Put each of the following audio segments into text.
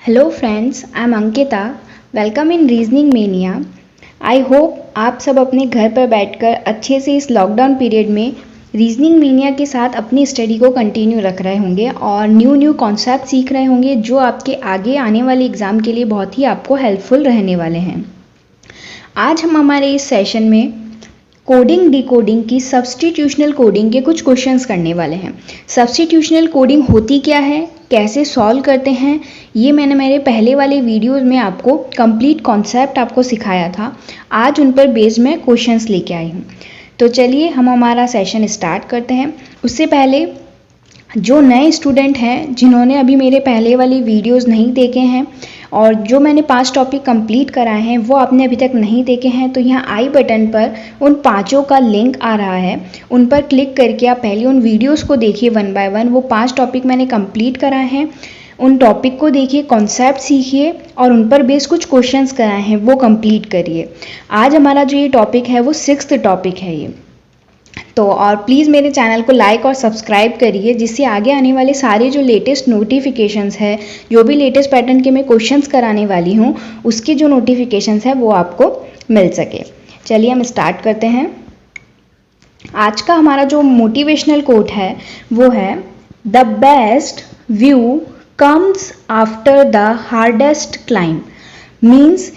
Hello friends, I am Ankita. Welcome in reasoning mania. I hope आप सब अपने घर पर बैठकर अच्छे से इस लॉकडाउन पीरियड में रीजनिंग मेनिया के साथ अपनी स्टडी को कंटिन्यू रख रहे होंगे और न्यू कॉन्सेप्ट सीख रहे होंगे जो आपके आगे आने वाले एग्ज़ाम के लिए बहुत ही आपको हेल्पफुल रहने वाले हैं। आज हम हमारे इस सेशन में कोडिंग डिकोडिंग की सब्स्टिट्यूशनल कोडिंग के कुछ क्वेश्चंस करने वाले हैं। सब्स्टिट्यूशनल कोडिंग होती क्या है, कैसे सॉल्व करते हैं, ये मैंने मेरे पहले वाले वीडियोस में आपको कंप्लीट कॉन्सेप्ट आपको सिखाया था। आज उन पर बेस्ड मैं क्वेश्चंस लेके आई हूँ। तो चलिए हम हमारा सेशन स्टार्ट करते हैं। उससे पहले जो नए स्टूडेंट हैं जिन्होंने अभी मेरे पहले वाले वीडियोस नहीं देखे हैं और जो मैंने 5 टॉपिक कंप्लीट कराए हैं वो आपने अभी तक नहीं देखे हैं, तो यहाँ आई बटन पर उन 5 का लिंक आ रहा है, उन पर क्लिक करके आप पहले उन वीडियोस को देखिए 1 बाय 1। वो 5 टॉपिक मैंने कंप्लीट कराए हैं, उन टॉपिक को देखिए, कॉन्सेप्ट सीखिए और उन पर बेस्ड कुछ क्वेश्चंस कराए हैं वो कंप्लीट करिए। आज हमारा जो ये टॉपिक है वो 6th टॉपिक है ये। तो और प्लीज़ मेरे चैनल को लाइक और सब्सक्राइब करिए जिससे आगे आने वाले सारे जो लेटेस्ट नोटिफिकेशंस है, जो भी लेटेस्ट पैटर्न के मैं क्वेश्चंस कराने वाली हूँ उसके जो नोटिफिकेशंस है वो आपको मिल सके। चलिए हम स्टार्ट करते हैं। आज का हमारा जो मोटिवेशनल कोट है वो है the best view comes after the hardest climb. Means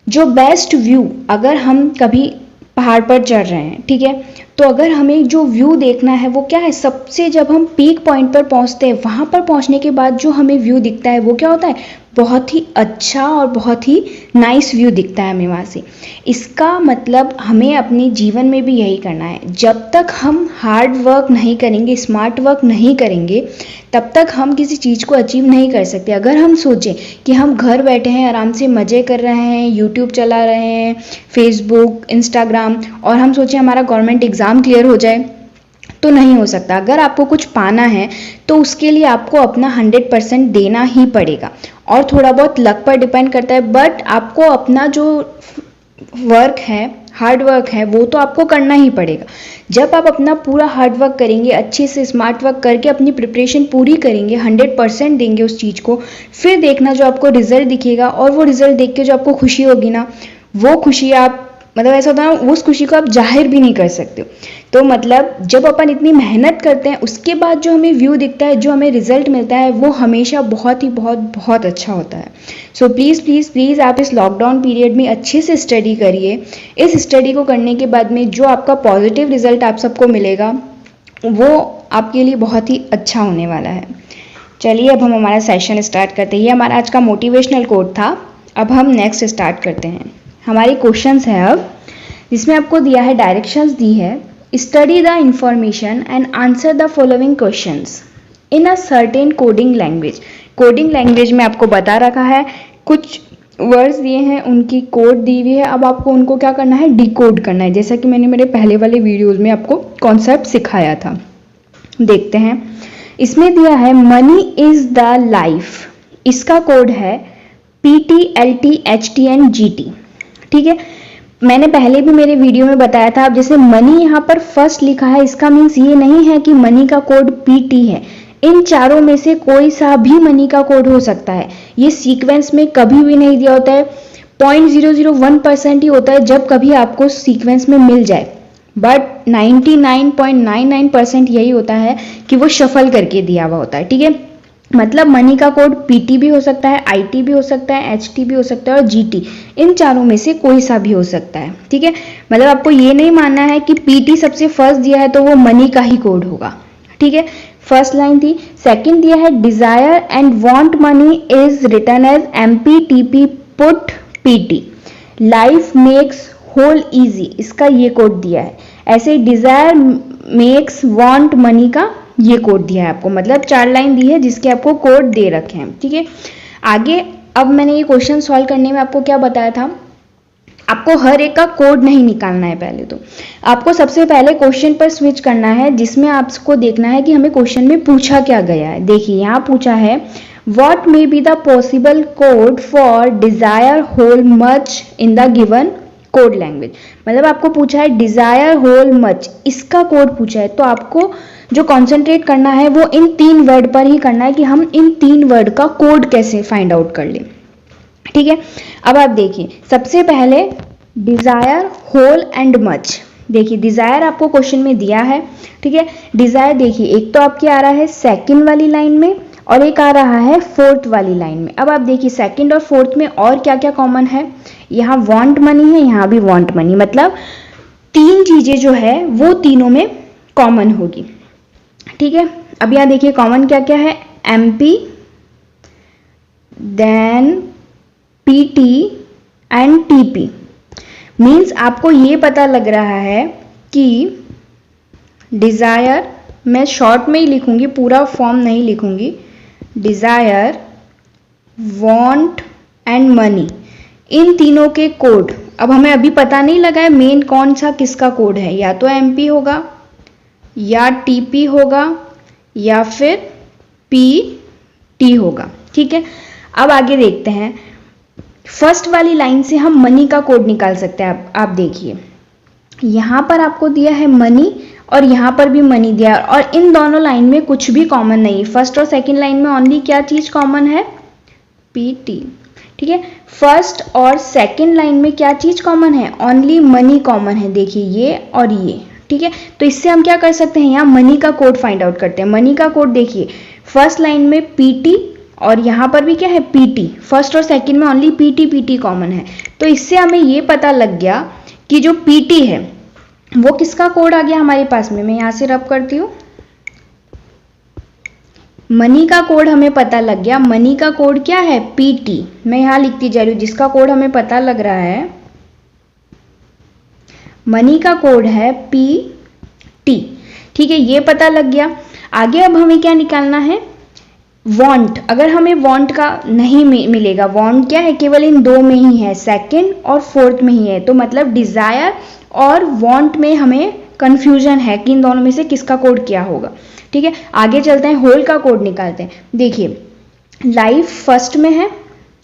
जो बेस्ट व्यू, अगर हम कभी पहाड़ पर चढ़ रहे हैं, ठीक है, तो अगर हमें जो व्यू देखना है वो क्या है, सबसे जब हम पीक पॉइंट पर पहुंचते हैं वहां पर पहुंचने के बाद जो हमें व्यू दिखता है वो क्या होता है, बहुत ही अच्छा और बहुत ही नाइस व्यू दिखता है हमें वहाँ से। इसका मतलब हमें अपने जीवन में भी यही करना है। जब तक हम हार्ड वर्क नहीं करेंगे, स्मार्ट वर्क नहीं करेंगे, तब तक हम किसी चीज़ को अचीव नहीं कर सकते। अगर हम सोचें कि हम घर बैठे हैं, आराम से मज़े कर रहे हैं, यूट्यूब चला रहे हैं, फेसबुक, इंस्टाग्राम, और हम सोचें हमारा गवर्नमेंट एग्ज़ाम क्लियर हो जाए, तो नहीं हो सकता। अगर आपको कुछ पाना है तो उसके लिए आपको अपना 100% देना ही पड़ेगा और थोड़ा बहुत लक पर डिपेंड करता है, बट आपको अपना जो वर्क है, हार्ड वर्क है, वो तो आपको करना ही पड़ेगा। जब आप अपना पूरा हार्ड वर्क करेंगे, अच्छे से स्मार्ट वर्क करके अपनी प्रिपरेशन पूरी करेंगे, 100% देंगे उस चीज़ को, फिर देखना जो आपको रिजल्ट दिखेगा और वो रिजल्ट देख के जो आपको खुशी होगी ना, वो खुशी आप मतलब ऐसा होता है उस खुशी को आप जाहिर भी नहीं कर सकते। तो मतलब जब अपन इतनी मेहनत करते हैं उसके बाद जो हमें व्यू दिखता है, जो हमें रिजल्ट मिलता है, वो हमेशा बहुत ही बहुत अच्छा होता है। सो प्लीज़ आप इस लॉकडाउन पीरियड में अच्छे से स्टडी करिए। इस स्टडी को करने के बाद में जो आपका पॉजिटिव रिजल्ट आप सबको मिलेगा वो आपके लिए बहुत ही अच्छा होने वाला है। चलिए अब हम हमारा सेशन स्टार्ट करते हैं। ये हमारा आज का मोटिवेशनल कोट था। अब हम नेक्स्ट स्टार्ट करते हैं। हमारी क्वेश्चंस है अब, जिसमें आपको दिया है, डायरेक्शंस दी है, study the information and answer the following questions in a certain coding language. Coding language में आपको बता रखा है, कुछ वर्ड्स दिए हैं, उनकी कोड दी हुई है। अब आपको उनको क्या करना है, डिकोड करना है, जैसा कि मैंने मेरे पहले वाले वीडियोज में आपको कॉन्सेप्ट सिखाया था। देखते हैं, इसमें दिया है मनी इज द लाइफ। इसका कोड है PTLTHTNGT। ठीक है, मैंने पहले भी मेरे वीडियो में बताया था। अब जैसे मनी यहाँ पर फर्स्ट लिखा है, इसका मीन्स ये नहीं है कि मनी का कोड PT है। इन चारों में से कोई सा भी मनी का कोड हो सकता है। ये सीक्वेंस में कभी भी नहीं दिया होता है, 0.001% ही होता है जब कभी आपको सीक्वेंस में मिल जाए, बट 99.99% यही होता है कि वो शफल करके दिया हुआ होता है। ठीक है, मतलब मनी का कोड PT भी हो सकता है, IT भी हो सकता है, HT भी हो सकता है और GT। इन चारों में से कोई सा भी हो सकता है। ठीक है, मतलब आपको ये नहीं मानना है कि PT सबसे फर्स्ट दिया है तो वो मनी का ही कोड होगा। ठीक है, फर्स्ट लाइन थी। सेकंड दिया है desire and want money is written as MPTP put PT। Life makes whole easy, इसका ये कोड दिया है। ऐसे डिजायर मेक्स वांट मनी का ये कोड दिया है आपको, मतलब 4 लाइन दी है जिसके आपको कोड दे रखे हैं। ठीक है, आगे अब मैंने ये क्वेश्चन सॉल्व करने में आपको क्या बताया था, आपको हर एक का कोड नहीं निकालना है। पहले तो आपको सबसे पहले क्वेश्चन पर स्विच करना है, जिसमें आपको देखना है कि हमें क्वेश्चन में पूछा क्या गया है। देखिए यहाँ पूछा है what may be the possible code for desire whole much in the given code language. मतलब आपको पूछा है डिजायर होल मच, इसका कोड पूछा है, तो आपको जो कॉन्सेंट्रेट करना है वो इन 3 वर्ड पर ही करना है कि हम इन 3 वर्ड का कोड कैसे फाइंड आउट कर लें। ठीक है, अब आप देखिए सबसे पहले डिजायर होल एंड मच। देखिए डिजायर आपको क्वेश्चन में दिया है, ठीक है। डिजायर देखिए एक तो आपके आ रहा है सेकंड वाली लाइन में और एक आ रहा है फोर्थ वाली लाइन में। अब आप देखिए सेकंड और फोर्थ में और क्या क्या कॉमन है, यहाँ वांट मनी है, यहाँ भी वांट मनी, मतलब 3 चीजें जो है वो तीनों में कॉमन होगी। ठीक है, अब यहाँ देखिए कॉमन क्या क्या है, MP, then PT and TP। Means आपको ये पता लग रहा है कि डिजायर, मैं शॉर्ट में ही लिखूंगी, पूरा फॉर्म नहीं लिखूंगी, डिजायर, वांट एंड मनी, इन तीनों के कोड। अब हमें अभी पता नहीं लगा है मेन कौन सा किसका कोड है, या तो MP होगा या TP होगा या फिर PT होगा। ठीक है, अब आगे देखते हैं। फर्स्ट वाली लाइन से हम मनी का कोड निकाल सकते हैं। आप देखिए यहां पर आपको दिया है मनी और यहां पर भी मनी दिया है, और इन दोनों लाइन में कुछ भी कॉमन नहीं है। फर्स्ट और सेकंड लाइन में ओनली क्या चीज कॉमन है, PT। ठीक है, फर्स्ट और सेकंड लाइन में क्या चीज कॉमन है, ओनली मनी कॉमन है। देखिए ये और ये, ठीक है। तो इससे हम क्या कर सकते हैं, यहाँ मनी का कोड फाइंड आउट करते हैं। मनी का कोड देखिए फर्स्ट लाइन में PT और यहाँ पर भी क्या है PT, फर्स्ट और सेकंड में ओनली PT कॉमन है। तो इससे हमें ये पता लग गया कि जो PT है वो किसका कोड आ गया हमारे पास में। मैं यहाँ से रब करती हूँ, मनी का कोड हमें पता लग गया। मनी का कोड क्या है, PT। मैं यहाँ लिखती जा रही हूँ, जिसका कोड हमें पता लग रहा है, मनी का कोड है PT। ठीक है, ये पता लग गया। आगे अब हमें क्या निकालना है, वांट। अगर हमें वांट का नहीं मिलेगा, वांट क्या है, केवल इन 2 में ही है, सेकंड और फोर्थ में ही है, तो मतलब डिजायर और वांट में हमें कंफ्यूजन है कि इन दोनों में से किसका कोड क्या होगा। ठीक है, आगे चलते हैं, होल का कोड निकालते हैं। देखिए लाइफ फर्स्ट में है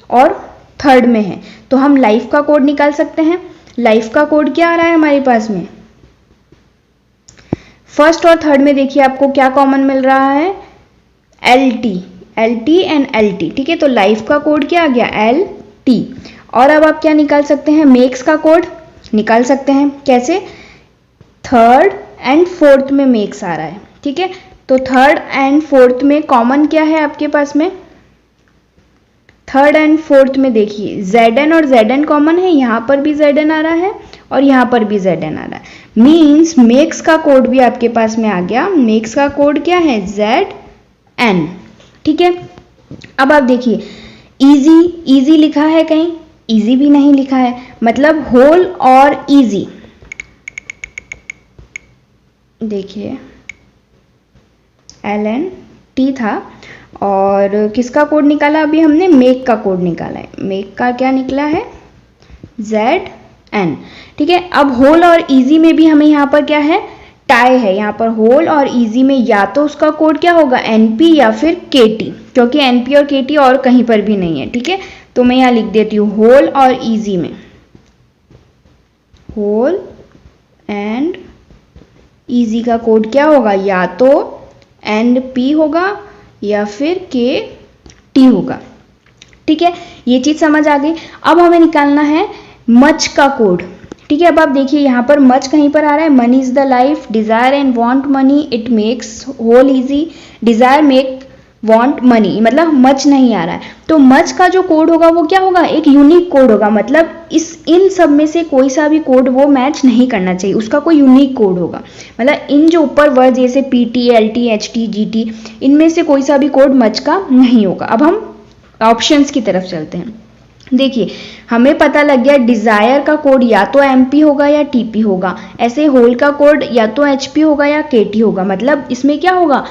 और थर्ड में है, तो हम लाइफ का कोड निकाल सकते हैं। लाइफ का कोड क्या आ रहा है हमारे पास में, फर्स्ट और थर्ड में देखिए आपको क्या कॉमन मिल रहा है, LT एंड LT। ठीक है, तो लाइफ का कोड क्या आ गया, LT। और अब आप क्या निकाल सकते हैं, मेक्स का कोड निकाल सकते हैं। कैसे, थर्ड एंड फोर्थ में मेक्स आ रहा है। ठीक है, तो थर्ड एंड फोर्थ में कॉमन क्या है आपके पास में, थर्ड एंड फोर्थ में देखिए ZN और ZN कॉमन है, यहां पर भी ZN आ रहा है और यहां पर भी ZN आ रहा है। मीन्स मेक्स का कोड भी आपके पास में आ गया। मेक्स का कोड क्या है, ZN। ठीक है, अब आप देखिए इजी लिखा है, कहीं इजी भी नहीं लिखा है, मतलब होल और इजी। देखिए LNT था और किसका कोड निकाला अभी हमने, मेक का कोड निकाला है। मेक का क्या निकला है, ZN। ठीक है, अब होल और इजी में भी हमें यहाँ पर क्या है, टाई है। यहाँ पर होल और इजी में या तो उसका कोड क्या होगा, NP या फिर KT, क्योंकि NP और KT और कहीं पर भी नहीं है। ठीक है, तो मैं यहाँ लिख देती हूँ होल और इजी में, होल एंड इजी का कोड क्या होगा, या तो NP होगा या फिर KT होगा। ठीक है, ये चीज समझ आ गई। अब हमें निकालना है मच का कोड। ठीक है, अब आप देखिए यहाँ पर मच कहीं पर आ रहा है, money is the life, desire and want money, it makes whole easy, desire make want money, मतलब मच नहीं आ रहा है। तो मच का जो कोड होगा वो क्या होगा, एक यूनिक कोड होगा, मतलब इन सब में से कोई सा भी कोड वो मैच नहीं करना चाहिए, उसका कोई यूनिक कोड होगा। मतलब इन जो ऊपर वर्ड जैसे PT, LT, HT, GT, इनमें से कोई सा भी कोड मच का नहीं होगा। अब हम ऑप्शंस की तरफ चलते हैं। देखिए हमें पता लग गया डिजायर का कोड या तो MP होगा या TP होगा, ऐसे होल का कोड या तो HP होगा या KT होगा। मतलब इसमें क्या होगा,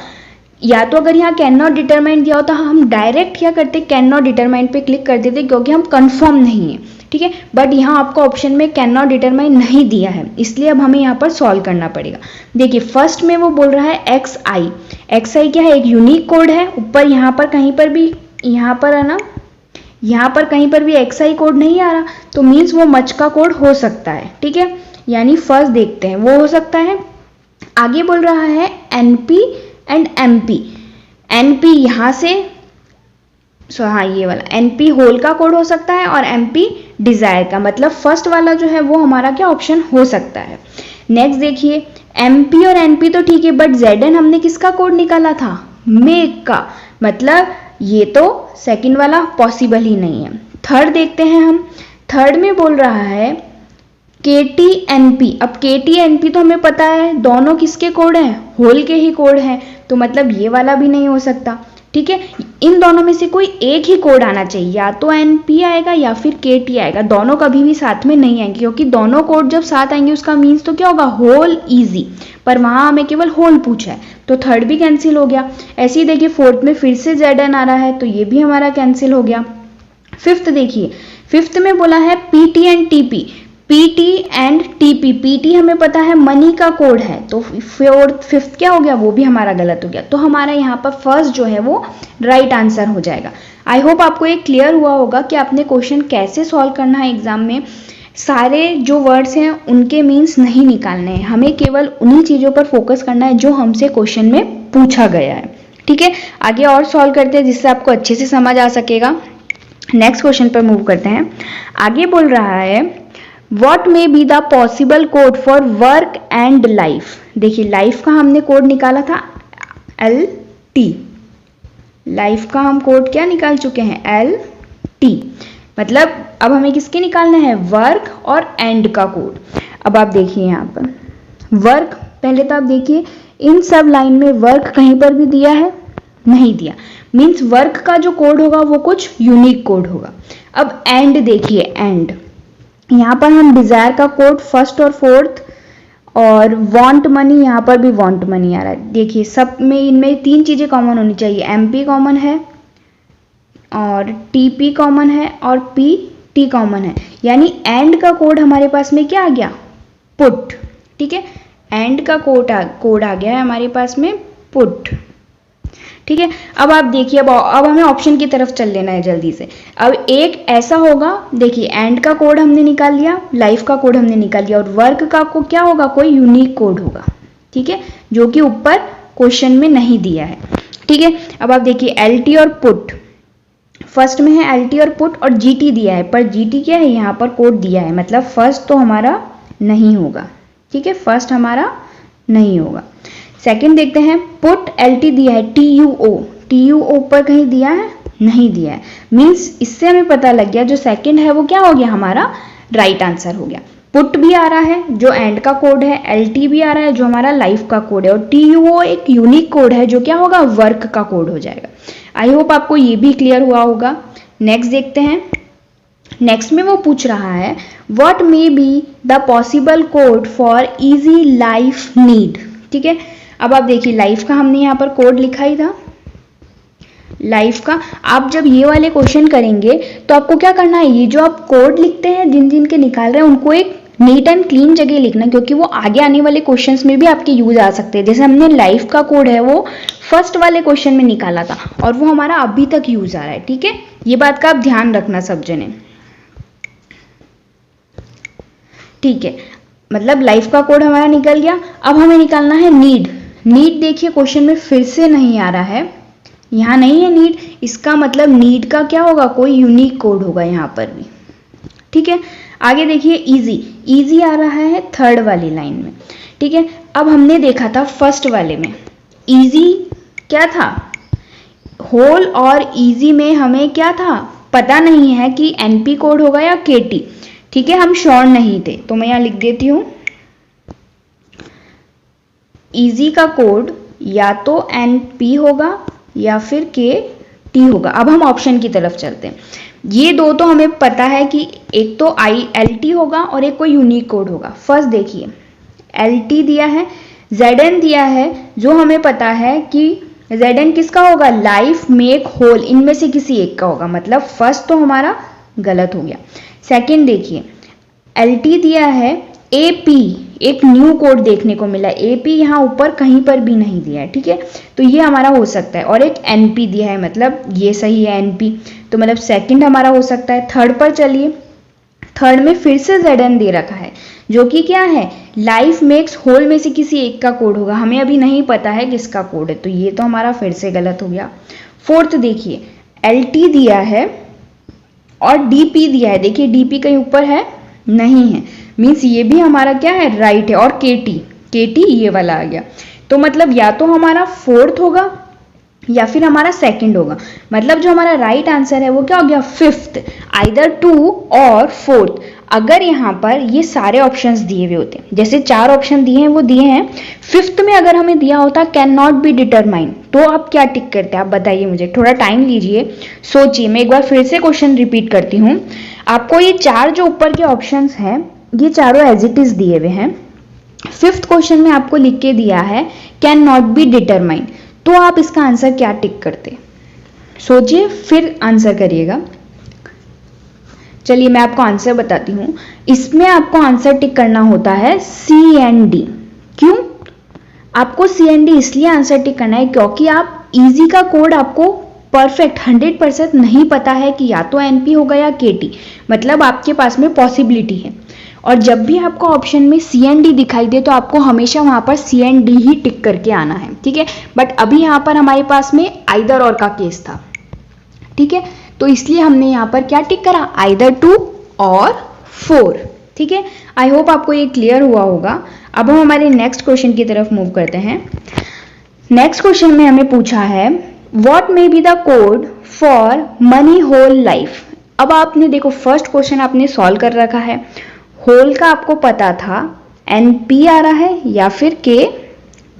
या तो अगर यहाँ कैन नॉट डिटरमाइन दिया होता हम डायरेक्ट क्या करते, कैन नॉट डिटरमाइन पे क्लिक कर देते, क्योंकि हम कंफर्म नहीं है। ठीक है, बट यहाँ आपको ऑप्शन में कैन नॉट डिटरमाइन नहीं दिया है, इसलिए अब हमें यहाँ पर सॉल्व करना पड़ेगा। देखिए फर्स्ट में वो बोल रहा है XI क्या है, एक यूनिक कोड है। ऊपर यहाँ पर कहीं पर भी यहाँ पर है ना यहाँ पर कहीं पर भी XI कोड नहीं आ रहा, तो मीन्स वो मच का कोड हो सकता है, ठीक है। यानी फर्स्ट देखते हैं, वो हो सकता है। आगे बोल रहा है NP एंड MP। NP यहाँ से हाँ ये वाला NP होल का कोड हो सकता है और MP डिजायर का, मतलब फर्स्ट वाला जो है वो हमारा क्या ऑप्शन हो सकता है। नेक्स्ट देखिए MP और NP तो ठीक है, बट ZN हमने किसका कोड निकाला था, मेक का, मतलब ये तो सेकंड वाला पॉसिबल ही नहीं है। थर्ड देखते हैं हम, थर्ड में बोल रहा है KTNP। अब KTNP तो हमें पता है दोनों किसके कोड हैं, होल के ही कोड हैं, तो मतलब ये वाला भी नहीं हो सकता, ठीक है। इन दोनों में से कोई एक ही कोड आना चाहिए, या तो NP आएगा या फिर KT आएगा, दोनों कभी भी साथ में नहीं आएंगे, क्योंकि दोनों कोड जब साथ आएंगे उसका मीन्स तो क्या होगा, होल इजी, पर वहां हमें केवल होल पूछा है, तो थर्ड भी कैंसिल हो गया। ऐसे ही देखिए फोर्थ में फिर से ZN आ रहा है, तो ये भी हमारा कैंसिल हो गया। फिफ्थ देखिए, फिफ्थ में बोला है PT and TP। PT and TP, PT हमें पता है मनी का कोड है, तो फिफ्थ क्या हो गया, वो भी हमारा गलत हो गया, तो हमारा यहाँ पर फर्स्ट जो है वो राइट आंसर हो जाएगा। आई होप आपको ये क्लियर हुआ होगा कि आपने क्वेश्चन कैसे सॉल्व करना है एग्जाम में। सारे जो वर्ड्स हैं उनके मीन्स नहीं निकालने हैं, हमें केवल उन्हीं चीज़ों पर फोकस करना है जो हमसे क्वेश्चन में पूछा गया है, ठीक है। आगे और सॉल्व करते हैं जिससे आपको अच्छे से समझ आ सकेगा। नेक्स्ट क्वेश्चन पर मूव करते हैं। आगे बोल रहा है What may be the possible code for work and life। देखिए लाइफ का हमने कोड निकाला था LT, लाइफ का हम कोड क्या निकाल चुके हैं, LT, मतलब अब हमें किसके निकालना है, वर्क और एंड का कोड। अब आप देखिए यहाँ पर वर्क, पहले तो आप देखिए इन सब लाइन में वर्क कहीं पर भी दिया है, नहीं दिया, मीन्स वर्क का जो कोड होगा वो कुछ यूनिक कोड होगा। अब एंड देखिए, एंड यहाँ पर हम डिजायर का कोड फर्स्ट और फोर्थ, और वांट मनी, यहाँ पर भी वांट मनी आ रहा है। देखिए सब में इनमें तीन चीजें कॉमन होनी चाहिए, MP कॉमन है और TP कॉमन है और PT कॉमन है, यानी एंड का कोड हमारे पास में क्या आ गया, पुट, ठीक है। एंड का कोड आ गया है हमारे पास में पुट, ठीक है। अब आप देखिए, अब हमें ऑप्शन की तरफ चल लेना है जल्दी से। अब एक ऐसा होगा, देखिए एंड का कोड हमने निकाल लिया, लाइफ का कोड हमने निकाल लिया, और वर्क का को क्या होगा, कोई यूनिक कोड होगा, ठीक है, जो कि ऊपर क्वेश्चन में नहीं दिया है, ठीक है। अब आप देखिए LT और पुट, फर्स्ट में है LT और पुट और GT दिया है, पर GT क्या है, यहाँ पर कोड दिया है, मतलब फर्स्ट तो हमारा नहीं होगा, ठीक है, फर्स्ट हमारा नहीं होगा। सेकंड देखते हैं, पुट LT दिया है, TUO ऊपर कहीं दिया है, नहीं दिया है, मीन्स इससे हमें पता लग गया जो सेकंड है वो क्या हो गया, हमारा राइट आंसर हो गया। पुट भी आ रहा है जो एंड का कोड है, LT भी आ रहा है जो हमारा लाइफ का कोड है, और TUO एक यूनिक कोड है जो क्या होगा, वर्क का कोड हो जाएगा। आई होप आपको ये भी क्लियर हुआ होगा। नेक्स्ट देखते हैं, नेक्स्ट में वो पूछ रहा है what may be the possible code for easy life need, ठीक है। अब आप देखिए लाइफ का हमने यहाँ पर कोड लिखा ही था, लाइफ का आप जब ये वाले क्वेश्चन करेंगे तो आपको क्या करना है, ये जो आप कोड लिखते हैं जिन जिन के निकाल रहे हैं उनको एक नीट एंड क्लीन जगह लिखना, क्योंकि वो आगे आने वाले क्वेश्चंस में भी आपके यूज आ सकते हैं। जैसे हमने लाइफ का कोड है वो फर्स्ट वाले क्वेश्चन में निकाला था और वो हमारा अभी तक यूज आ रहा है, ठीक है, ये बात का आप ध्यान रखना सब जने, ठीक है। मतलब लाइफ का कोड हमारा निकल गया, अब हमें निकालना है नीड। नीड देखिए क्वेश्चन में फिर से नहीं आ रहा है, यहाँ नहीं है नीड, इसका मतलब नीड का क्या होगा, कोई यूनिक कोड होगा यहाँ पर भी, ठीक है। आगे देखिए इजी आ रहा है थर्ड वाली लाइन में, ठीक है। अब हमने देखा था फर्स्ट वाले में इजी क्या था, होल और इजी में हमें क्या था पता नहीं है कि NP कोड होगा या KT, ठीक है, हम श्योर नहीं थे, तो मैं यहाँ लिख देती हूँ इजी का कोड या तो NP होगा या फिर KT होगा। अब हम ऑप्शन की तरफ चलते हैं, ये दो तो हमें पता है कि एक तो LT होगा और एक कोई यूनिक कोड होगा। फर्स्ट देखिए LT दिया है, ZN दिया है, जो हमें पता है कि ZN किसका होगा, लाइफ मेक होल, इनमें से किसी एक का होगा, मतलब फर्स्ट तो हमारा गलत हो गया। सेकंड देखिए LT दिया है AP, एक न्यू कोड देखने को मिला। एपी यहाँ ऊपर कहीं पर भी नहीं दिया है, ठीक है, तो ये हमारा हो सकता है। और एक एनपी दिया है, मतलब ये सही है एनपी, तो मतलब सेकंड हमारा हो सकता है। थर्ड पर चलिए, थर्ड में फिर से ZN दे रखा है, जो कि क्या है, लाइफ मेक्स होल में से किसी एक का कोड होगा, हमें अभी नहीं पता है किसका कोड है, तो ये तो हमारा फिर से गलत हो गया। फोर्थ देखिए, LT दिया है और DP दिया है, देखिए DP कहीं ऊपर है नहीं है, मीन्स ये भी हमारा क्या है, राइट है। और KT ये वाला आ गया, तो मतलब या तो हमारा फोर्थ होगा या फिर हमारा सेकंड होगा, मतलब जो हमारा राइट आंसर है वो क्या हो गया, फिफ्थ, आइदर 2 और फोर्थ। अगर यहाँ पर ये सारे ऑप्शंस दिए हुए होते, जैसे 4 ऑप्शन दिए हैं वो दिए हैं, फिफ्थ में अगर हमें दिया होता कैन नॉट बी डिटरमाइन, तो आप क्या टिक करते हैं, आप बताइए मुझे, थोड़ा टाइम लीजिए, सोचिए। मैं एक बार फिर से क्वेश्चन रिपीट करती हूँ। आपको ये 4 जो ऊपर के ऑप्शंस हैं ये चारों एज इट इज दिए हुए हैं। फिफ्थ क्वेश्चन में आपको लिख के दिया है कैन नॉट बी डिटरमाइन, तो आप इसका आंसर क्या टिक करते, सोचिए फिर आंसर करिएगा। चलिए मैं आपको आंसर बताती हूं, इसमें आपको आंसर टिक करना होता है सी एंड डी। क्यों आपको सी एंड डी इसलिए आंसर टिक करना है क्योंकि आप इजी का कोड आपको परफेक्ट 100% नहीं पता है कि या तो एनपी होगा या केटी, मतलब आपके पास में पॉसिबिलिटी है। और जब भी आपको ऑप्शन में सी एंड डी दिखाई दे तो आपको हमेशा वहां पर सी एंड डी ही टिक करके आना है, ठीक है। बट अभी यहाँ पर हमारे पास में आइदर और का केस था, ठीक है, तो इसलिए हमने यहाँ पर क्या टिक करा, आइदर 2 और 4, ठीक है। आई होप आपको ये क्लियर हुआ होगा। अब हम हमारे नेक्स्ट क्वेश्चन की तरफ मूव करते हैं। नेक्स्ट क्वेश्चन में हमें पूछा है what may be the code for money whole life. अब आपने देखो फर्स्ट क्वेश्चन आपने सॉल्व कर रखा है, होल का आपको पता था एनपी आ रहा है या फिर के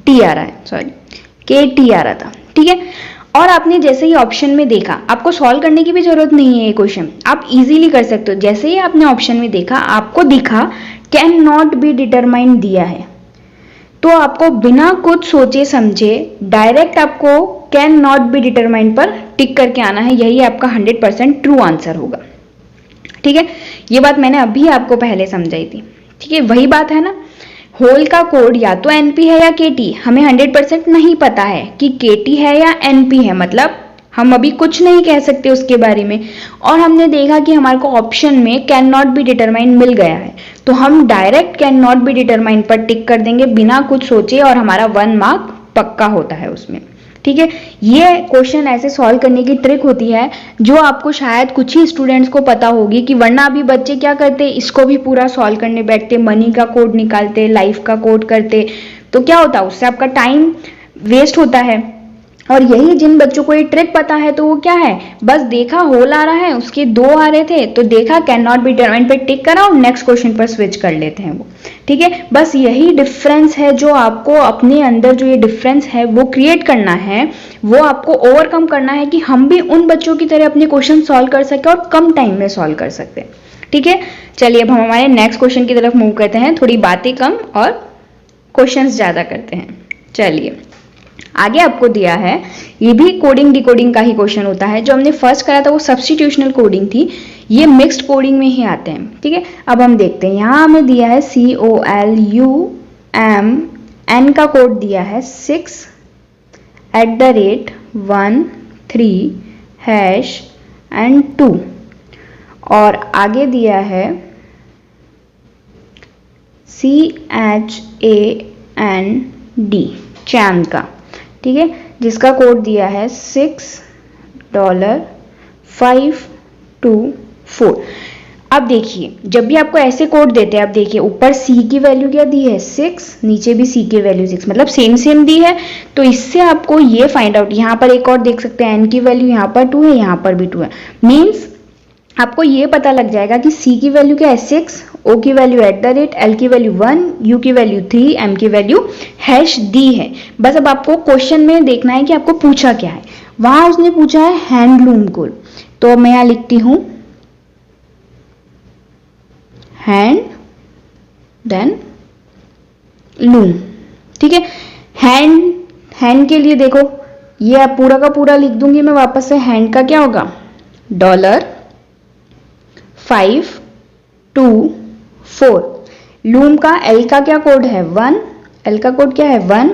टी आ रहा है, सॉरी के टी आ रहा था, ठीक है। और आपने जैसे ही ऑप्शन में देखा, आपको सॉल्व करने की भी जरूरत नहीं है, ये क्वेश्चन आप इजीली कर सकते हो। जैसे ही आपने ऑप्शन में देखा आपको दिखा कैन नॉट बी डिटरमाइन दिया है, तो आपको बिना कुछ सोचे समझे डायरेक्ट आपको कैन नॉट बी डिटरमाइन पर टिक करके आना है, यही आपका 100% ट्रू आंसर होगा, ठीक है। ये बात मैंने अभी आपको पहले समझाई थी, ठीक है, वही बात है ना। होल का कोड या तो एनपी है या केटी, हमें 100% नहीं पता है कि केटी है या एनपी है, मतलब हम अभी कुछ नहीं कह सकते उसके बारे में। और हमने देखा कि हमारे को ऑप्शन में कैन नॉट बी डिटरमाइन मिल गया है, तो हम direct can not be determine पर टिक कर देंगे बिना कुछ सोचे, और हमारा 1 मार्क पक्का होता है उसमें, ठीक है। ये क्वेश्चन ऐसे सॉल्व करने की ट्रिक होती है जो आपको शायद कुछ ही स्टूडेंट्स को पता होगी, कि वरना अभी बच्चे क्या करते, इसको भी पूरा सॉल्व करने बैठते, मनी का कोड निकालते, लाइफ का कोड करते, तो क्या होता है उससे आपका टाइम वेस्ट होता है। और यही जिन बच्चों को ये ट्रिक पता है तो वो क्या है, बस देखा होल आ रहा है, उसके 2 आ रहे थे तो देखा कैन नॉट बी डिटरमाइंड पे टिक करा और नेक्स्ट क्वेश्चन पर स्विच कर लेते हैं वो, ठीक है। बस यही डिफरेंस है जो आपको अपने अंदर जो ये डिफरेंस है वो क्रिएट करना है, वो आपको ओवरकम करना है कि हम भी उन बच्चों की तरह अपने क्वेश्चन सॉल्व कर सके और कम टाइम में सॉल्व कर सकते हैं, ठीक है। चलिए अब हम हमारे नेक्स्ट क्वेश्चन की तरफ मूव करते हैं, थोड़ी बातें कम और क्वेश्चंस ज्यादा करते हैं। चलिए आगे आपको दिया है, ये भी कोडिंग डिकोडिंग का ही क्वेश्चन होता है, जो हमने फर्स्ट करा था वो सब्स्टिट्यूशनल कोडिंग थी, ये मिक्स्ड कोडिंग में ही आते हैं, ठीक है। अब हम देखते हैं, यहाँ हमें दिया है COLUMN का कोड दिया है 6@13#2 और आगे दिया है CHAND चैन का, ठीक है, जिसका कोड दिया है $6.524। अब देखिए जब भी आपको ऐसे कोड देते हैं, आप देखिए ऊपर C की वैल्यू क्या दी है 6, नीचे भी C की वैल्यू 6, मतलब सेम दी है, तो इससे आपको ये फाइंड आउट, यहाँ पर एक और देख सकते हैं N की वैल्यू यहाँ पर 2 है, यहाँ पर भी 2 है, मीन्स आपको ये पता लग जाएगा कि C की वैल्यू क्या है 6, O की वैल्यू @ L की वैल्यू 1, U की वैल्यू 3, M की वैल्यू #D है। बस अब आपको क्वेश्चन में देखना है कि आपको पूछा क्या है, वहां उसने पूछा है हैंडलूम कोड, तो मैं यहां लिखती हूं हैंड देन लूम, ठीक है। हैंड के लिए देखो ये आप पूरा का पूरा लिख दूंगी मैं वापस से, हैंड का क्या होगा $524, लूम का एल का क्या कोड है 1, एल का कोड क्या है 1,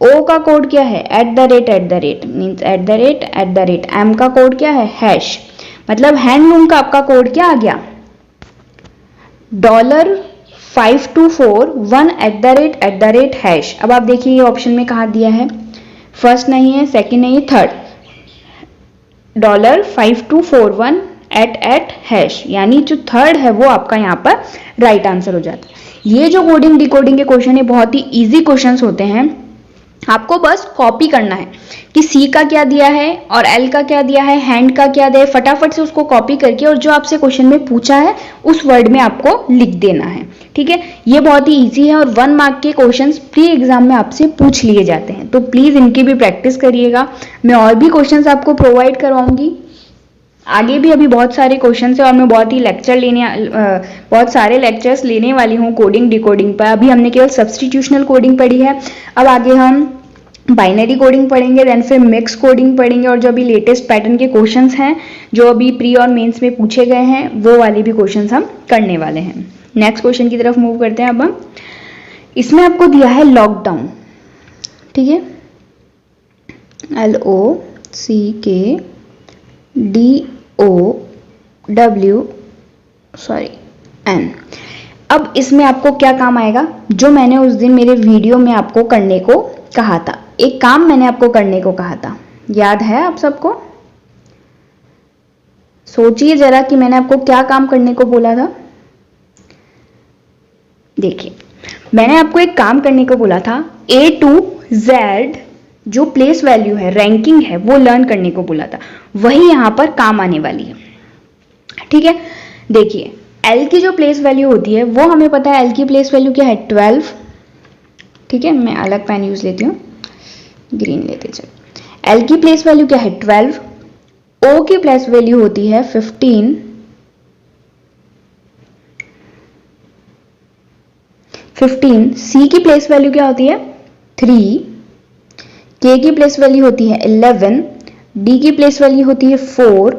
ओ का कोड क्या है @ मीन्स @ एम का कोड क्या है हैश, मतलब हैंडलूम का आपका कोड क्या आ गया $524 1 हैश। अब आप देखिए ये ऑप्शन में कहा दिया है, फर्स्ट नहीं है, सेकंड नहीं है, थर्ड $5241 @ हैश, यानी जो थर्ड है वो आपका यहाँ पर राइट आंसर हो जाता है। ये जो कोडिंग डिकोडिंग के क्वेश्चन है बहुत ही इजी क्वेश्चंस होते हैं, आपको बस कॉपी करना है कि सी का क्या दिया है और एल का क्या दिया है, हैंड का क्या दिया है, फटाफट से उसको कॉपी करके और जो आपसे क्वेश्चन में पूछा है उस वर्ड में आपको लिख देना है। ठीक है, ये बहुत ही इजी है और 1 मार्क के क्वेश्चंस प्री एग्जाम में आपसे पूछ लिए जाते हैं, तो प्लीज इनकी भी प्रैक्टिस करिएगा। मैं और भी क्वेश्चंस आपको प्रोवाइड करवाऊंगी, आगे भी अभी बहुत सारे क्वेश्चंस है और मैं बहुत सारे लेक्चर्स लेने वाली हूँ कोडिंग डिकोडिंग पर। अभी हमने केवल सब्स्टिट्यूशनल कोडिंग पढ़ी है, अब आगे हम बाइनरी कोडिंग पढ़ेंगे, देन फिर मिक्स कोडिंग पढ़ेंगे और जो अभी लेटेस्ट पैटर्न के क्वेश्चंस हैं जो अभी प्री और मेंस में पूछे गए हैं वो वाले भी क्वेश्चंस हम करने वाले हैं। नेक्स्ट क्वेश्चन की तरफ मूव करते हैं। अब हम इसमें आपको दिया है लॉकडाउन, ठीक है, LOCKDOWN। अब इसमें आपको क्या काम आएगा, जो मैंने उस दिन मेरे वीडियो में आपको करने को कहा था, एक काम मैंने आपको करने को कहा था, याद है आप सबको? सोचिए जरा कि मैंने आपको क्या काम करने को बोला था। देखिए, मैंने आपको एक काम करने को बोला था, A to Z जो प्लेस वैल्यू है, रैंकिंग है, वो लर्न करने को बोला था, वही यहां पर काम आने वाली है। ठीक है, देखिए L की जो प्लेस वैल्यू होती है वो हमें पता है, L की प्लेस वैल्यू क्या है 12। ठीक है, मैं अलग पेन यूज लेती हूँ, ग्रीन लेते चलो। L की प्लेस वैल्यू क्या है 12, O की प्लेस वैल्यू होती है 15, C की प्लेस वैल्यू क्या होती है 3, K की प्लेस वैल्यू होती है 11, D की प्लेस वैल्यू होती है 4,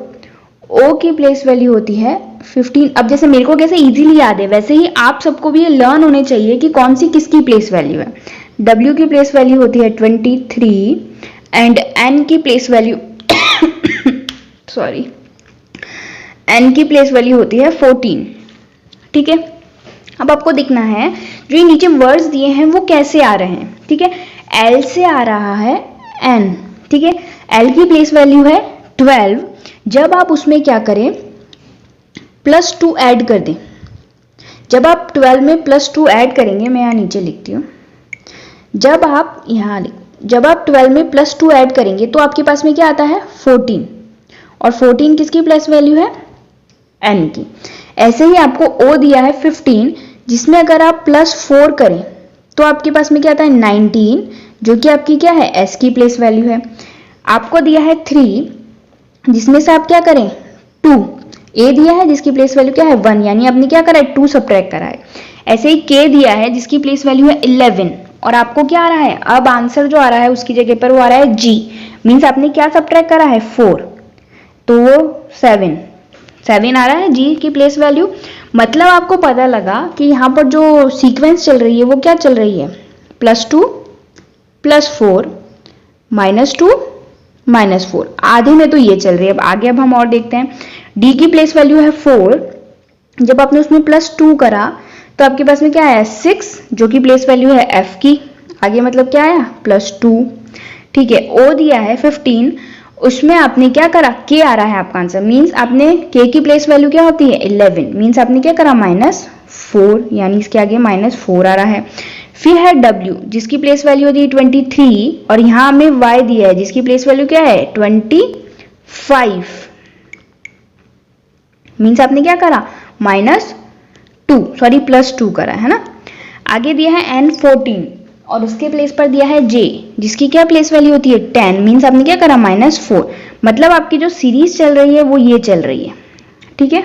O की प्लेस वैल्यू होती है 15। अब जैसे मेरे को कैसे इजीली याद है वैसे ही आप सबको भी ये लर्न होने चाहिए कि कौन सी किसकी प्लेस वैल्यू है। W की प्लेस वैल्यू होती है 23 एंड N की प्लेस वैल्यू N की प्लेस वैल्यू होती है 14। ठीक है, अब आपको दिखना है जो ये नीचे वर्ड्स दिए हैं वो कैसे आ रहे हैं। ठीक है, L से आ रहा है N। ठीक है, L की प्लेस वैल्यू है 12, जब आप उसमें क्या करें +2 ऐड कर दें, जब आप 12 में +2 ऐड करेंगे, मैं यहाँ नीचे लिखती हूँ, जब आप 12 में +2 ऐड करेंगे तो आपके पास में क्या आता है 14, और 14 किसकी प्लेस वैल्यू है N की। ऐसे ही आपको O दिया है 15, जिसमें अगर आप +4 करें तो आपके पास में क्या आता है 19, जो कि आपकी क्या है S की प्लेस वैल्यू है। आपको दिया है 3, जिसमें से आप क्या करें 2, A दिया है जिसकी प्लेस वैल्यू क्या है 1, यानी आपने क्या करा है 2 सब्ट्रैक्ट करा है। ऐसे ही K दिया है जिसकी प्लेस वैल्यू है 11, और आपको क्या आ रहा है, अब आंसर जो आ रहा है उसकी जगह पर वो आ रहा है G, मीन्स आपने क्या सब्ट्रैक्ट करा है 4, तो वो 7 आ रहा है G की प्लेस वैल्यू। मतलब आपको पता लगा कि यहाँ पर जो सीक्वेंस चल रही है वो क्या चल रही है +2 +4 -2 -4, आधे में तो ये चल रही है। अब आगे अब हम और देखते हैं, D की प्लेस वैल्यू है 4, जब आपने उसमें +2 करा तो आपके पास में क्या आया 6, जो कि प्लेस वैल्यू है F की, आगे मतलब क्या आया +2। ठीक है, O दिया है 15, उसमें आपने क्या करा K आ रहा है आपका आंसर, मीन्स आपने K की प्लेस वैल्यू क्या होती है 11, मीन्स आपने क्या करा -4, यानी इसके आगे -4 आ रहा है। फिर है W जिसकी प्लेस वैल्यू होती है 23, और यहाँ हमें Y दिया है जिसकी प्लेस वैल्यू क्या है 25, मीन्स आपने क्या करा +2 करा है ना। आगे दिया है N14 और उसके प्लेस पर दिया है J जिसकी क्या प्लेस वैल्यू होती है 10, मीन्स आपने क्या करा -4। मतलब आपकी जो सीरीज चल रही है वो ये चल रही है। ठीक है,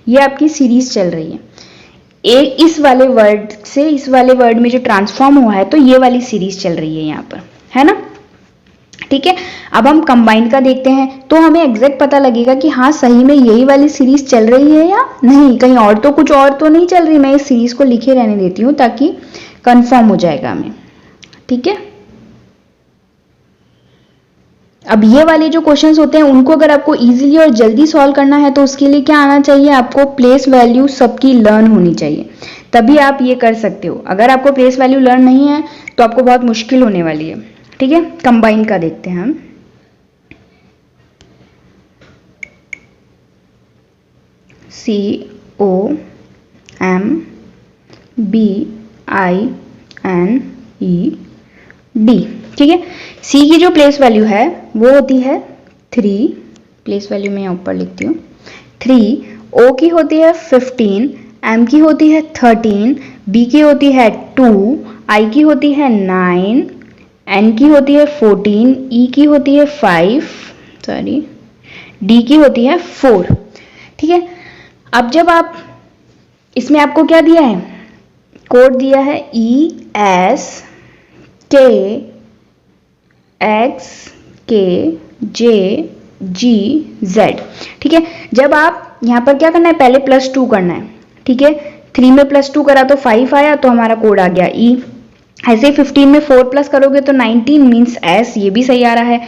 ये आपकी सीरीज चल रही है, एक इस वाले वर्ड से इस वाले वर्ड में जो ट्रांसफॉर्म हुआ है तो ये वाली सीरीज चल रही है यहाँ पर, है ना। ठीक है, अब हम कंबाइन का देखते हैं तो हमें एग्जैक्ट पता लगेगा कि हाँ सही में यही वाली सीरीज चल रही है या नहीं, कहीं और तो कुछ और तो नहीं चल रही। मैं इस सीरीज को लिखे रहने देती हूँ ताकि कंफर्म हो जाएगा हमें। ठीक है, अब ये वाले जो क्वेश्चंस होते हैं उनको अगर आपको इजीली और जल्दी सॉल्व करना है तो उसके लिए क्या आना चाहिए, आपको प्लेस वैल्यू सबकी लर्न होनी चाहिए, तभी आप ये कर सकते हो। अगर आपको प्लेस वैल्यू लर्न नहीं है तो आपको बहुत मुश्किल होने वाली है। ठीक है, कंबाइन का देखते हैं हम। COMBINED। ठीक है, सी की जो प्लेस वैल्यू है वो होती है 3, प्लेस वैल्यू मैं ऊपर लिखती हूँ 3, ओ की होती है 15, एम की होती है 13, बी की होती है 2, आई की होती है 9, एन की होती है 14, ई की होती है 5, सॉरी डी की होती है 4। ठीक है, अब जब आप इसमें आपको क्या दिया है, कोड दिया है ESKXKJGZ। ठीक है, जब आप यहाँ पर क्या करना है, पहले +2 करना है। ठीक है, 3 में +2 करा तो 5 आया तो हमारा कोड आ गया E। ऐसे 15 में 4 प्लस करोगे तो 19 मीन्स S, ये भी सही आ रहा है।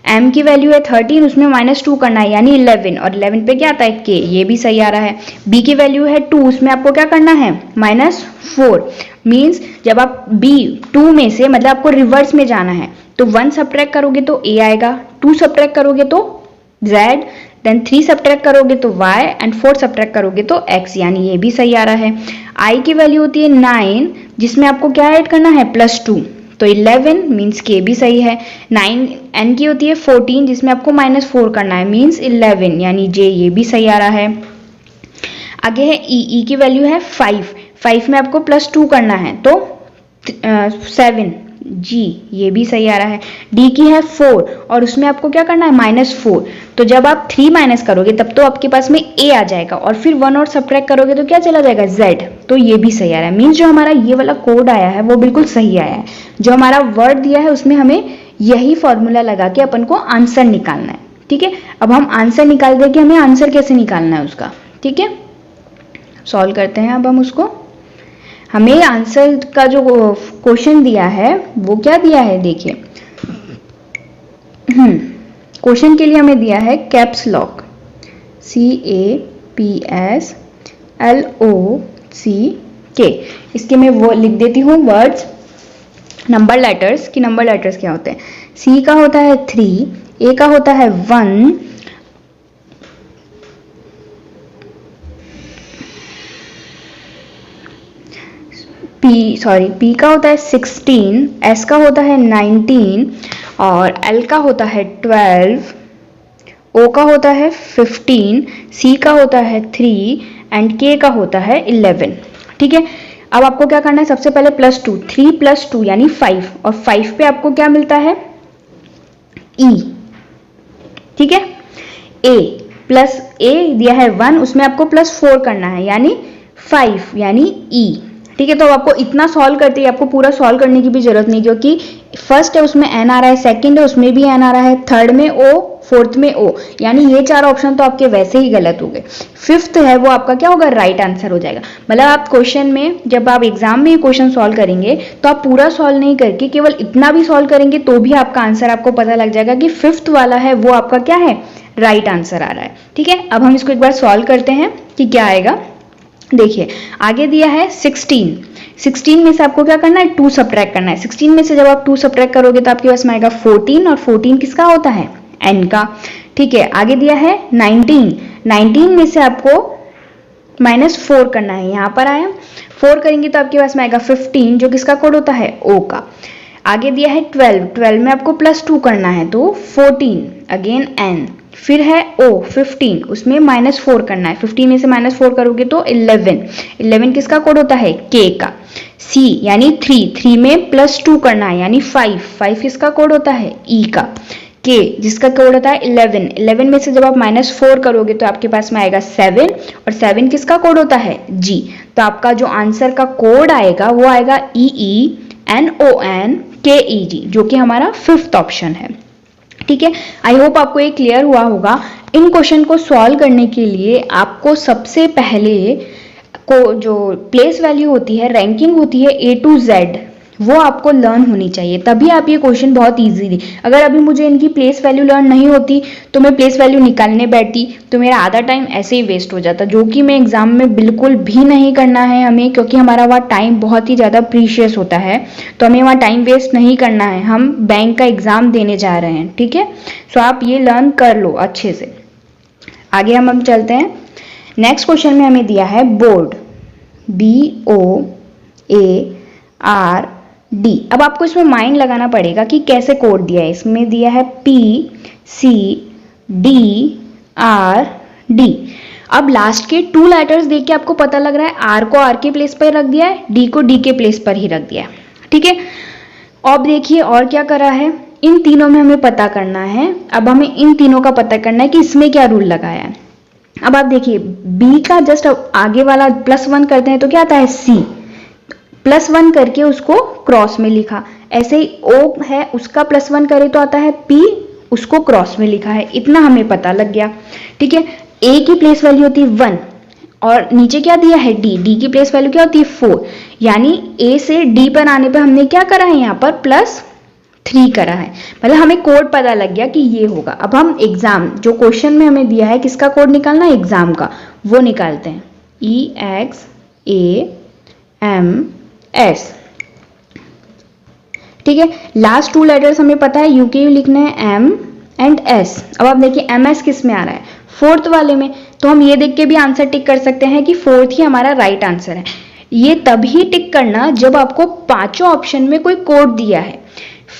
M की वैल्यू है 13, उसमें -2 करना है यानी 11, और 11 पे क्या आता है K, ये भी सही आ रहा है। B की वैल्यू है 2, उसमें आपको क्या करना है -4, मीन्स जब आप B 2 में से मतलब आपको रिवर्स में जाना है तो 1 सब्ट्रैक्ट करोगे तो A आएगा, 2 सब्ट्रैक्ट करोगे तो Z, देन 3 सब्ट्रैक्ट करोगे तो Y एंड 4 सब्ट्रैक्ट करोगे तो X, यानी ये भी सही आ रहा है। I की वैल्यू होती है 9, जिसमें आपको क्या ऐड करना है +2 तो 11 मीन्स K भी सही है। 9 N की होती है 14, जिसमें आपको -4 करना है मीन्स 11 यानी J, ये भी सही आ रहा है। आगे है E की वैल्यू है 5 में आपको +2 करना है तो 7 G, ये भी सही आ रहा है। D की है 4 और उसमें आपको क्या करना है -4, तो जब आप 3 माइनस करोगे तब तो आपके पास में A आ जाएगा और फिर 1 और सब्ट्रैक्ट करोगे तो क्या चला जाएगा Z, तो ये भी सही आ रहा है। मीन्स जो हमारा ये वाला कोड आया है वो बिल्कुल सही आया है। जो हमारा वर्ड दिया है उसमें हमें यही फॉर्मूला लगा के अपन को आंसर निकालना है। ठीक है, अब हम आंसर निकाल दें कि हमें आंसर कैसे निकालना है उसका। ठीक है, सॉल्व करते हैं अब हम उसको। हमें आंसर का जो क्वेश्चन दिया है वो क्या दिया है, देखिए क्वेश्चन के लिए हमें दिया है कैप्स लॉक CAPSLOCK। इसके मैं वो लिख देती हूँ वर्ड्स, नंबर लेटर्स की नंबर लेटर्स क्या होते हैं। C का होता है 3, A का होता है 1, P का होता है 16, S का होता है 19 और L का होता है 12, O का होता है 15, C का होता है 3 एंड K का होता है 11। ठीक है, अब आपको क्या करना है, सबसे पहले +2, 3 + 2 यानी 5, और 5 पे आपको क्या मिलता है E। ठीक है, A दिया है 1, उसमें आपको +4 करना है यानी 5 यानी E। ठीक है, तो आपको इतना सॉल्व करते ही आपको पूरा सॉल्व करने की भी जरूरत नहीं, क्योंकि फर्स्ट है उसमें n आ रहा है, सेकंड है उसमें भी n आ रहा है, थर्ड में O, फोर्थ में O, यानी ये 4 ऑप्शन तो आपके वैसे ही गलत हो गए। फिफ्थ है वो आपका क्या होगा, राइट आंसर हो जाएगा। मतलब आप क्वेश्चन में जब आप एग्जाम में ये क्वेश्चन सॉल्व करेंगे तो आप पूरा सॉल्व नहीं करके केवल इतना भी सॉल्व करेंगे तो भी आपका आंसर आपको पता लग जाएगा कि फिफ्थ वाला है वो आपका क्या है, राइट आंसर आ रहा है। ठीक है, अब हम इसको एक बार सॉल्व करते हैं कि क्या आएगा। देखिए आगे दिया है 16 में से आपको क्या करना है, 2 सब्ट्रैक्ट करना है। 16 में से जब आप 2 सब्ट्रैक्ट करोगे तो आपके पास में आएगा 14, और 14 किसका होता है, n का। ठीक है, आगे दिया है 19 में से आपको -4 करना है, यहाँ पर आया 4 करेंगे तो आपके पास में आएगा 15 जो किसका कोड होता है, O का। आगे दिया है 12 में आपको +2 करना है तो 14 अगेन n, फिर है O 15, उसमें -4 करना है, 15 में से -4 करोगे तो 11 किसका कोड होता है, K का। C यानी 3 में +2 करना है यानी 5 किसका कोड होता है, E का। K जिसका कोड होता है 11 में से जब आप -4 करोगे तो आपके पास में आएगा 7, और 7 किसका कोड होता है, G। तो आपका जो आंसर का कोड आएगा वो आएगा EENONKEG, जो कि हमारा फिफ्थ ऑप्शन है। ठीक है, आई होप आपको ये क्लियर हुआ होगा। इन क्वेश्चन को सॉल्व करने के लिए आपको सबसे पहले को जो प्लेस वैल्यू होती है, रैंकिंग होती है A to Z, वो आपको लर्न होनी चाहिए, तभी आप ये क्वेश्चन बहुत इजीली, अगर अभी मुझे इनकी प्लेस वैल्यू लर्न नहीं होती तो मैं प्लेस वैल्यू निकालने बैठती तो मेरा आधा टाइम ऐसे ही वेस्ट हो जाता, जो कि मैं एग्जाम में बिल्कुल भी नहीं करना है हमें, क्योंकि हमारा वहाँ टाइम बहुत ही ज़्यादा प्रीशियस होता है, तो हमें वहाँ टाइम वेस्ट नहीं करना है, हम बैंक का एग्जाम देने जा रहे हैं। ठीक है, सो आप ये लर्न कर लो अच्छे से। आगे हम चलते हैं। नेक्स्ट क्वेश्चन में हमें दिया है बोर्ड, BOARD। अब आपको इसमें माइंड लगाना पड़ेगा कि कैसे कोड दिया है। इसमें दिया है PCDRD। अब लास्ट के 2 लेटर्स देख के आपको पता लग रहा है R को R के प्लेस पर रख दिया है, D को D के प्लेस पर ही रख दिया है। ठीक है, अब देखिए और क्या करा है, इन तीनों में हमें पता करना है। अब हमें इन तीनों का पता करना है कि इसमें क्या रूल लगाया है। अब आप देखिए B का जस्ट आगे वाला +1 करते हैं तो क्या आता है C, +1 करके उसको क्रॉस में लिखा। ऐसे ही O है, उसका +1 करे तो आता है P, उसको क्रॉस में लिखा है। इतना हमें पता लग गया। ठीक है, A की प्लेस वैल्यू होती है 1 और नीचे क्या दिया है D की प्लेस वैल्यू क्या होती है 4, यानी A से D पर आने पर हमने क्या करा है, यहाँ पर +3 करा है, मतलब हमें कोड पता लग गया कि ये होगा। अब हम एग्जाम जो क्वेश्चन में हमें दिया है किसका कोड निकालना है, एग्जाम का, वो निकालते हैं। EXAMS। ठीक है, लास्ट 2 लेटर्स हमें पता है UKU लिखना है, M एंड S। अब आप देखिए MS किस में आ रहा है, 4th वाले में, तो हम ये देख के भी आंसर टिक कर सकते हैं कि 4th ही हमारा राइट आंसर है। ये तभी टिक करना जब आपको 5 ऑप्शन में कोई कोड दिया है।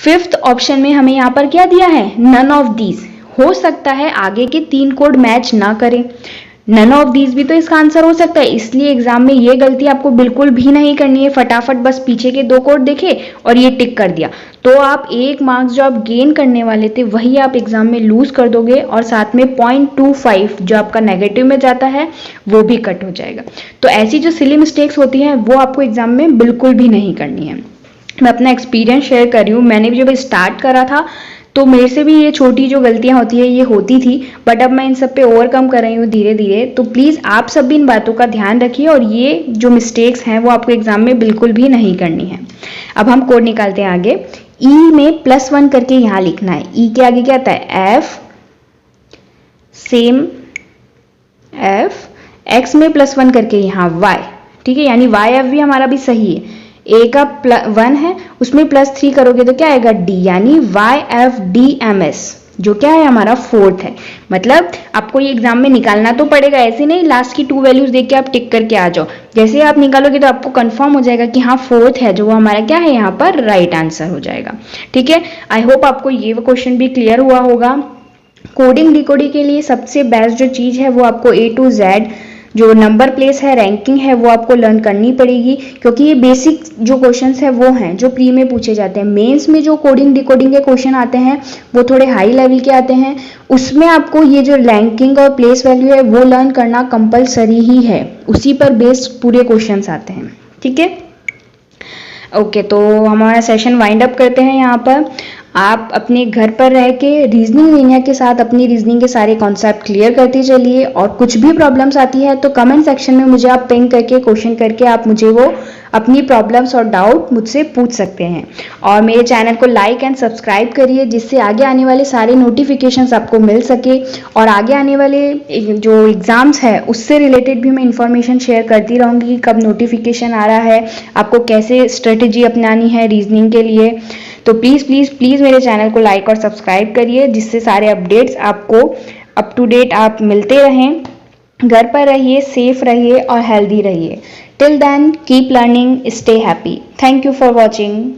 5th ऑप्शन में हमें यहाँ पर क्या दिया है, नन ऑफ दीज। हो सकता है आगे के 3 कोड मैच ना करें, नन ऑफ दीज भी तो इसका आंसर हो सकता है, इसलिए एग्जाम में ये गलती आपको बिल्कुल भी नहीं करनी है। फटाफट बस पीछे के 2 कोड देखे और ये टिक कर दिया, तो आप 1 मार्क्स जो आप गेन करने वाले थे वही आप एग्जाम में लूज कर दोगे, और साथ में 0.25 जो आपका नेगेटिव में जाता है वो भी कट हो जाएगा। तो ऐसी जो सिली मिस्टेक्स होती हैं वो आपको एग्जाम में बिल्कुल भी नहीं करनी है। मैं अपना एक्सपीरियंस शेयर कर रही हूँ, मैंने भी जब स्टार्ट करा था तो मेरे से भी ये छोटी जो गलतियां होती है ये होती थी, बट अब मैं इन सब पे ओवरकम कर रही हूँ धीरे धीरे। तो प्लीज़ आप सब भी इन बातों का ध्यान रखिए और ये जो मिस्टेक्स हैं वो आपको एग्जाम में बिल्कुल भी नहीं करनी है। अब हम कोड निकालते हैं आगे। E में +1 करके यहाँ लिखना है। E के आगे क्या आता है, F, सेम F, X में +1 करके यहाँ Y। ठीक है, यानी YF भी हमारा भी सही है। A का 1 है, उसमें +3 करोगे तो क्या आएगा, D, यानी YFDMS, जो क्या है हमारा 4th है। मतलब आपको ये एग्जाम में निकालना तो पड़ेगा, ऐसे नहीं लास्ट की 2 वैल्यूज देख के आप टिक करके आ जाओ। जैसे आप निकालोगे तो आपको कंफर्म हो जाएगा कि हाँ 4th है, जो वो हमारा क्या है यहाँ पर राइट आंसर हो जाएगा। ठीक है, आई होप आपको ये क्वेश्चन भी क्लियर हुआ होगा। कोडिंग डिकोडिंग के लिए सबसे बेस्ट जो चीज़ है वो आपको A to Z जो नंबर प्लेस है, रैंकिंग है, वो आपको लर्न करनी पड़ेगी, क्योंकि ये बेसिक जो क्वेश्चंस है वो हैं जो प्री में पूछे जाते हैं। मेंस में जो कोडिंग डिकोडिंग के क्वेश्चन आते हैं वो थोड़े हाई लेवल के आते हैं, उसमें आपको ये जो रैंकिंग और प्लेस वैल्यू है वो लर्न करना कंपलसरी ही है, उसी पर बेस्ड पूरे क्वेश्चंस आते हैं। ठीक है, ओके, तो हमारा सेशन वाइंड अप करते हैं यहाँ पर। आप अपने घर पर रह के रीजनिंग मेनिया के साथ अपनी रीजनिंग के सारे कॉन्सेप्ट क्लियर करते चलिए, और कुछ भी प्रॉब्लम्स आती है तो कमेंट सेक्शन में मुझे आप पिंग करके क्वेश्चन करके आप मुझे वो अपनी प्रॉब्लम्स और डाउट मुझसे पूछ सकते हैं। और मेरे चैनल को लाइक एंड सब्सक्राइब करिए, जिससे आगे आने वाले सारे नोटिफिकेशंस आपको मिल सके, और आगे आने वाले जो एग्ज़ाम्स है उससे रिलेटेड भी मैं इंफॉर्मेशन शेयर करती रहूँगी कि कब नोटिफिकेशन आ रहा है, आपको कैसे स्ट्रेटेजी अपनानी है रीजनिंग के लिए। तो प्लीज़ प्लीज़ प्लीज़ मेरे चैनल को लाइक और सब्सक्राइब करिए, जिससे सारे अपडेट्स आपको अप टू डेट आप मिलते रहें। घर पर रहिए, सेफ रहिए और हेल्दी रहिए। Till then keep learning, stay happy. Thank you for watching.